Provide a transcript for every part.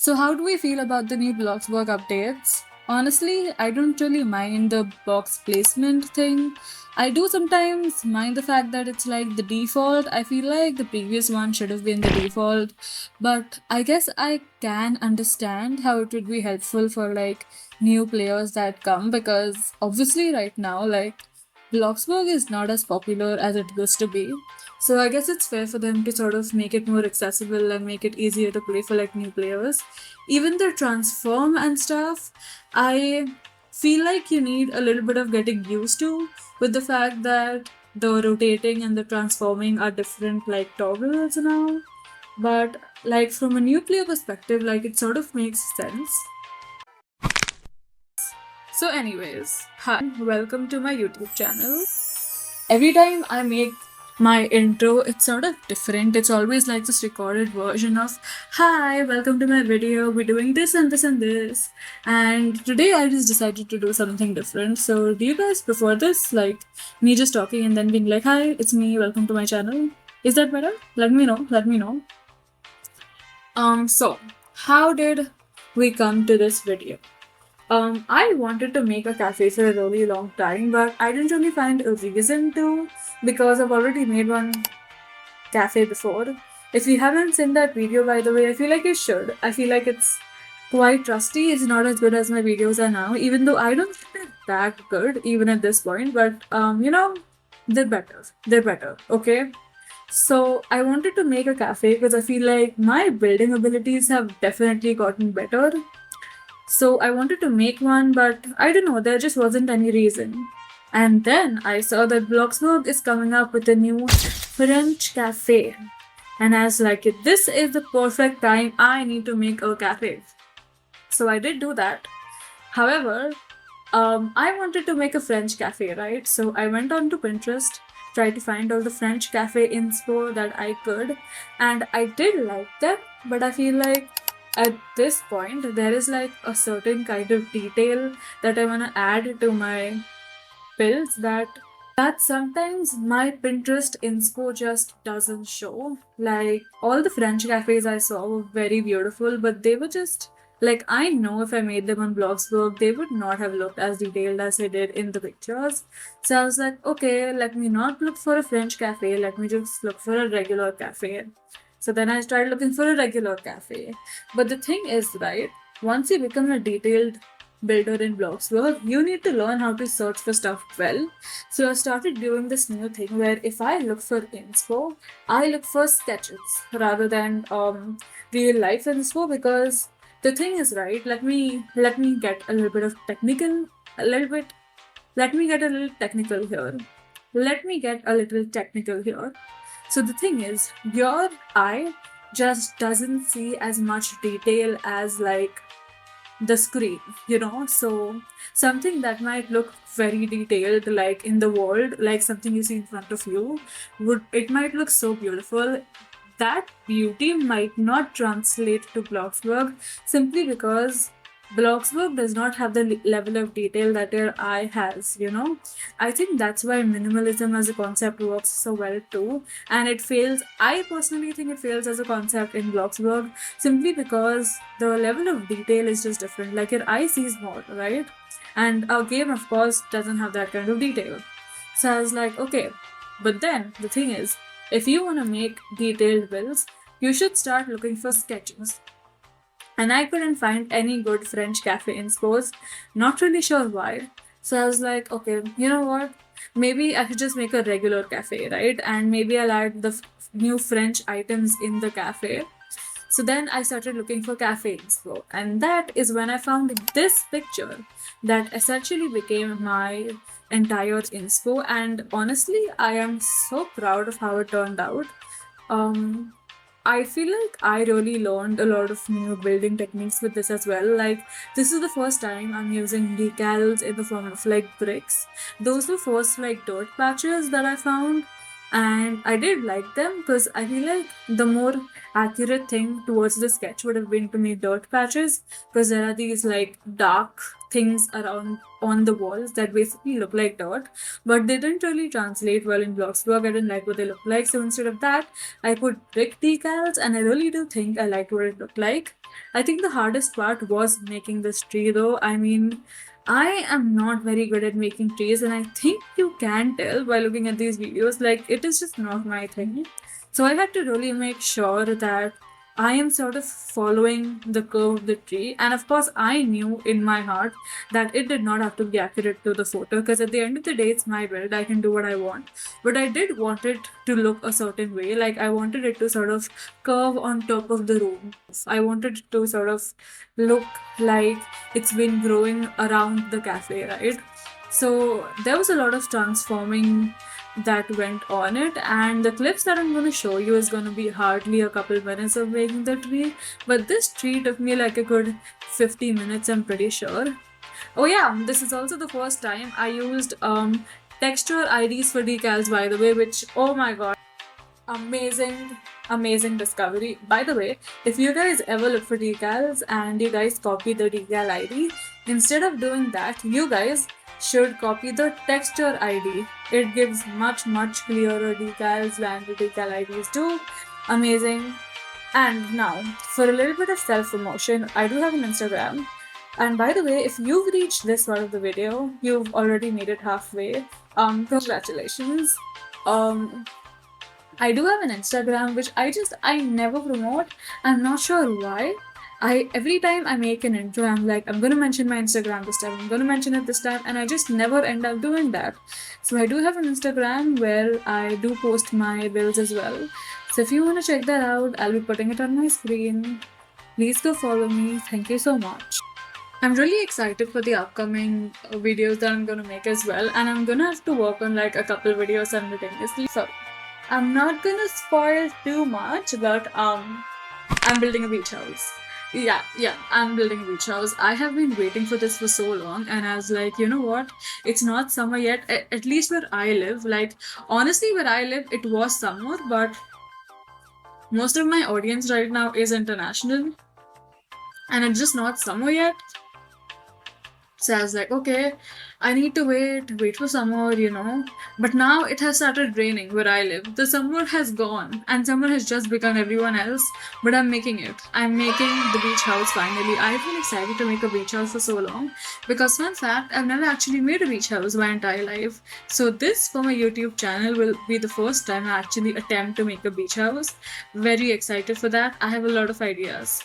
So, how do we feel about the new Bloxburg updates? Honestly, I don't really mind the box placement thing. I do sometimes mind the fact that it's like the default. I feel like the previous one should have been the default, but I guess I can understand how it would be helpful for like new players that come because obviously, right now, like Bloxburg is not as popular as it used to be. So I guess it's fair for them to sort of make it more accessible and make it easier to play for like new players. Even the transform and stuff, I feel like you need a little bit of getting used to with the fact that the rotating and the transforming are different like toggles now. But like from a new player perspective, like it sort of makes sense. So anyways, hi, welcome to my YouTube channel. Every time I make my intro, it's sort of different. It's always like this recorded version of, hi, welcome to my video. We're doing this and this and this. And today I just decided to do something different. So, do you guys prefer this? Like me just talking and then being like, hi, it's me, welcome to my channel. Is that better? Let me know. Let me know. So, how did we come to this video? I wanted to make a cafe for a really long time, but I didn't really find a reason to because I've already made one cafe before. If you haven't seen that video, by the way, I feel like you should. I feel like it's quite rusty. It's not as good as my videos are now, even though I don't think they're that good, even at this point. But they're better. They're better. Okay. So I wanted to make a cafe because I feel like my building abilities have definitely gotten better. So I wanted to make one, but I don't know, there just wasn't any reason. And then I saw that Bloxburg is coming up with a new French cafe. And I was like, this is the perfect time I need to make a cafe. So I did do that. However, I wanted to make a French cafe, right? So I went on to Pinterest, tried to find all the French cafe inspo that I could, and I did like them, but I feel like at this point there is like a certain kind of detail that I want to add to my builds that sometimes my Pinterest inspo just doesn't show. Like all the French cafes I saw were very beautiful, but they were just like I know if I made them on Bloxburg, they would not have looked as detailed as they did in the pictures. So I was like, okay, let me not look for a French cafe, let me just look for a regular cafe. So then I started looking for a regular cafe. But the thing is, right, once you become a detailed builder in Bloxburg, you need to learn how to search for stuff well. So I started doing this new thing where if I look for inspo, I look for sketches rather than real life inspo because the thing is right. Let me get a little bit of technical, a little bit. Let me get a little technical here. Let me get a little technical here. So the thing is, your eye just doesn't see as much detail as like the screen, So something that might look very detailed, like in the world, like something you see in front of you, it might look so beautiful. That beauty might not translate to Bloxburg simply because Bloxburg does not have the level of detail that your eye has. I think that's why minimalism as a concept works so well too. And it fails, I personally think it fails as a concept in Bloxburg simply because the level of detail is just different. Like your eye sees more, right? And our game, of course, doesn't have that kind of detail. So I was like, okay. But then the thing is, if you want to make detailed builds, you should start looking for sketches. And I couldn't find any good French cafe inspos. Not really sure why. So I was like, okay, you know what? Maybe I should just make a regular cafe, right? And maybe I'll add the new French items in the cafe. So then I started looking for cafe inspo, and that is when I found this picture that essentially became my entire inspo. And honestly, I am so proud of how it turned out. Um, I feel like I really learned a lot of new building techniques with this as well. Like, this is the first time I'm using decals in the form of like bricks. Those were first like dirt patches that I found, and I did like them because I feel like the more accurate thing towards the sketch would have been to make dirt patches, because there are these like dark things around on the walls that basically look like dirt, but they didn't really translate well in Bloxburg. I didn't like what they looked like, so instead of that, I put brick decals, and I really do think I liked what it looked like. I think the hardest part was making this tree though. I mean, I am not very good at making trees, and I think you can tell by looking at these videos, like, it is just not my thing. So I had to really make sure that I am sort of following the curve of the tree, and of course, I knew in my heart that it did not have to be accurate to the photo, because at the end of the day, it's my build, I can do what I want. But I did want it to look a certain way, like, I wanted it to sort of curve on top of the room. I wanted it to sort of look like it's been growing around the cafe, right? So there was a lot of transforming that went on it, and the clips that I'm going to show you is going to be hardly a couple minutes of making the tree, but this tree took me like a good 50 minutes, I'm pretty sure. Oh yeah, this is also the first time I used texture IDs for decals, by the way, which, oh my god, amazing, amazing discovery. By the way, if you guys ever look for decals and you guys copy the decal ID, instead of doing that, you guys should copy the texture ID. It gives much, much clearer decals than the decal IDs do. Amazing. And now, for a little bit of self-promotion, I do have an Instagram. And by the way, if you've reached this part of the video, you've already made it halfway. Congratulations. I do have an Instagram which I never promote. I'm not sure why. I every time I make an intro, I'm like, I'm gonna mention my Instagram this time, I'm gonna mention it this time, and I just never end up doing that. So I do have an Instagram where I do post my builds as well. So if you wanna check that out, I'll be putting it on my screen. Please go follow me. Thank you so much. I'm really excited for the upcoming videos that I'm gonna make as well, and I'm gonna have to work on like a couple videos simultaneously. So I'm not gonna spoil too much, but I'm building a beach house. Yeah, I'm building a beach house. I have been waiting for this for so long, and I was like, you know what? It's not summer yet, at least where I live. Like, honestly, where I live, it was summer, but most of my audience right now is international, and it's just not summer yet. So I was like, okay, I need to wait for summer. But now it has started raining where I live. The summer has gone, and summer has just become everyone else, but I'm making it. I'm making the beach house finally. I've been excited to make a beach house for so long because, fun fact, I've never actually made a beach house my entire life. So this for my YouTube channel will be the first time I actually attempt to make a beach house. Very excited for that. I have a lot of ideas.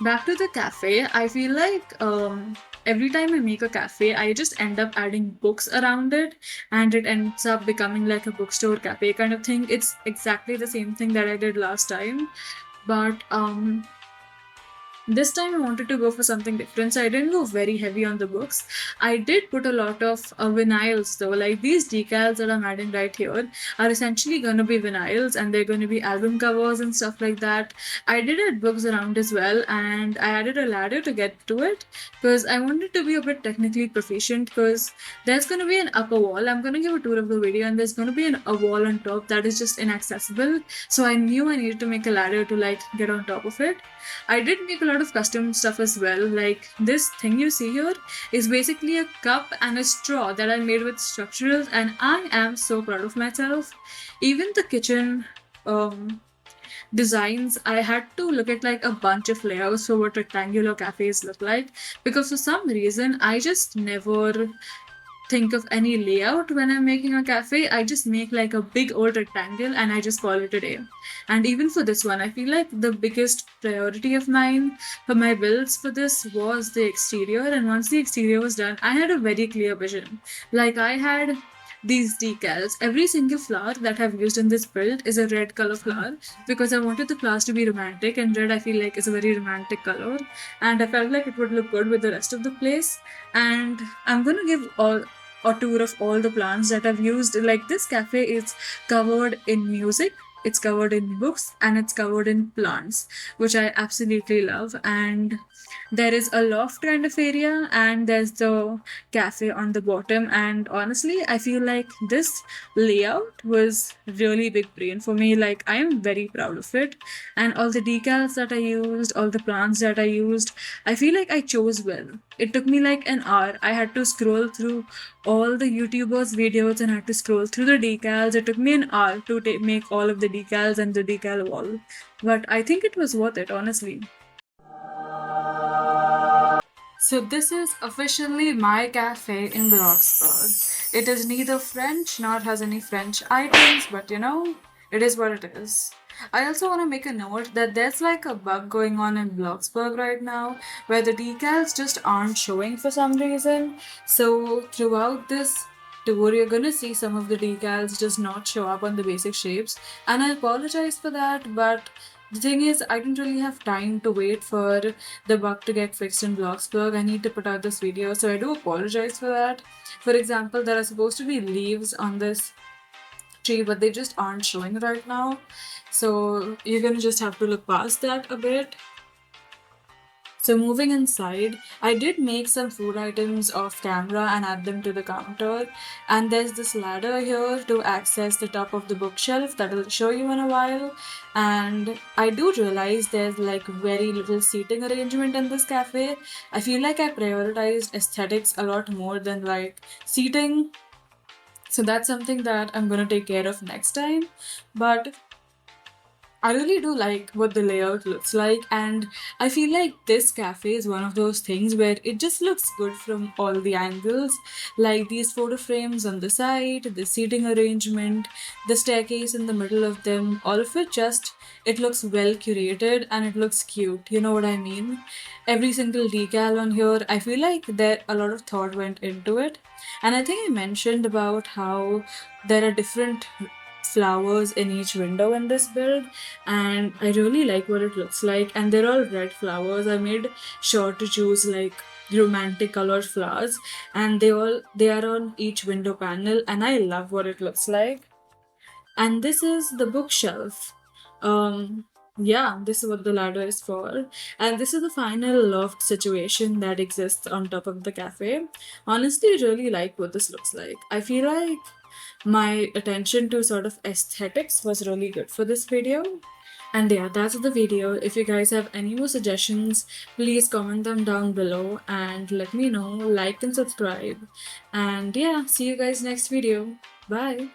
Back to the cafe, I feel like every time I make a cafe, I just end up adding books around it, and it ends up becoming like a bookstore cafe kind of thing. It's exactly the same thing that I did last time, but this time I wanted to go for something different, so I didn't go very heavy on the books. I did put a lot of vinyls though, like these decals that I'm adding right here are essentially going to be vinyls, and they're going to be album covers and stuff like that. I did add books around as well, and I added a ladder to get to it because I wanted to be a bit technically proficient, because there's going to be an upper wall. I'm going to give a tour of the video, and there's going to be a wall on top that is just inaccessible, so I knew I needed to make a ladder to like get on top of it. I did make a lot of custom stuff as well. Like this thing you see here is basically a cup and a straw that I made with structurals, and I am so proud of myself. Even the kitchen designs, I had to look at like a bunch of layouts for what rectangular cafes look like, because for some reason I just never think of any layout when I'm making a cafe. I just make like a big old rectangle and I just call it a day. And even for this one, I feel like the biggest priority of mine for my builds for this was the exterior. And once the exterior was done, I had a very clear vision. Like I had these decals. Every single flower that I've used in this build is a red color flower because I wanted the flowers to be romantic, and red I feel like is a very romantic color, and I felt like it would look good with the rest of the place. And I'm gonna give a tour of all the plants that I've used. Like this cafe is covered in music. it's covered in books, and it's covered in plants, which I absolutely love. And there is a loft kind of area, and there's the cafe on the bottom. And honestly, I feel like this layout was really big brain for me. Like, I am very proud of it. And all the decals that I used, all the plants that I used, I feel like I chose well. It took me like an hour. I had to scroll through all the YouTubers' videos and had to scroll through the decals. It took me an hour to make all of the decals and the decal wall. But I think it was worth it, honestly. So this is officially my cafe in Bloxburg. It is neither French nor has any French items, but it is what it is. I also want to make a note that there's like a bug going on in Bloxburg right now where the decals just aren't showing for some reason. So throughout this tour, you're gonna see some of the decals just not show up on the basic shapes, and I apologize for that, but the thing is, I didn't really have time to wait for the bug to get fixed in Bloxburg. I need to put out this video, so I do apologize for that. For example, there are supposed to be leaves on this tree, but they just aren't showing right now. So you're gonna just have to look past that a bit. So moving inside, I did make some food items off camera and add them to the counter. And there's this ladder here to access the top of the bookshelf that I'll show you in a while. And I do realize there's like very little seating arrangement in this cafe. I feel like I prioritized aesthetics a lot more than like seating. So that's something that I'm gonna take care of next time. But I really do like what the layout looks like, and I feel like this cafe is one of those things where it just looks good from all the angles. Like these photo frames on the side, the seating arrangement, the staircase in the middle of them, all of it just it looks well curated and it looks cute. You know what I mean? Every single decal on here, I feel like there a lot of thought went into it. And I think I mentioned about how there are different flowers in each window in this build, and I really like what it looks like, and they're all red flowers. I made sure to choose like romantic colored flowers, and they are on each window panel, and I love what it looks like. And this is the bookshelf. Yeah, this is what the ladder is for. And this is the final loft situation that exists on top of the cafe. Honestly, I really like what this looks like. I feel like my attention to sort of aesthetics was really good for this video. And yeah, that's the video. If you guys have any more suggestions, please comment them down below and let me know. Like and subscribe. And yeah, see you guys next video. Bye.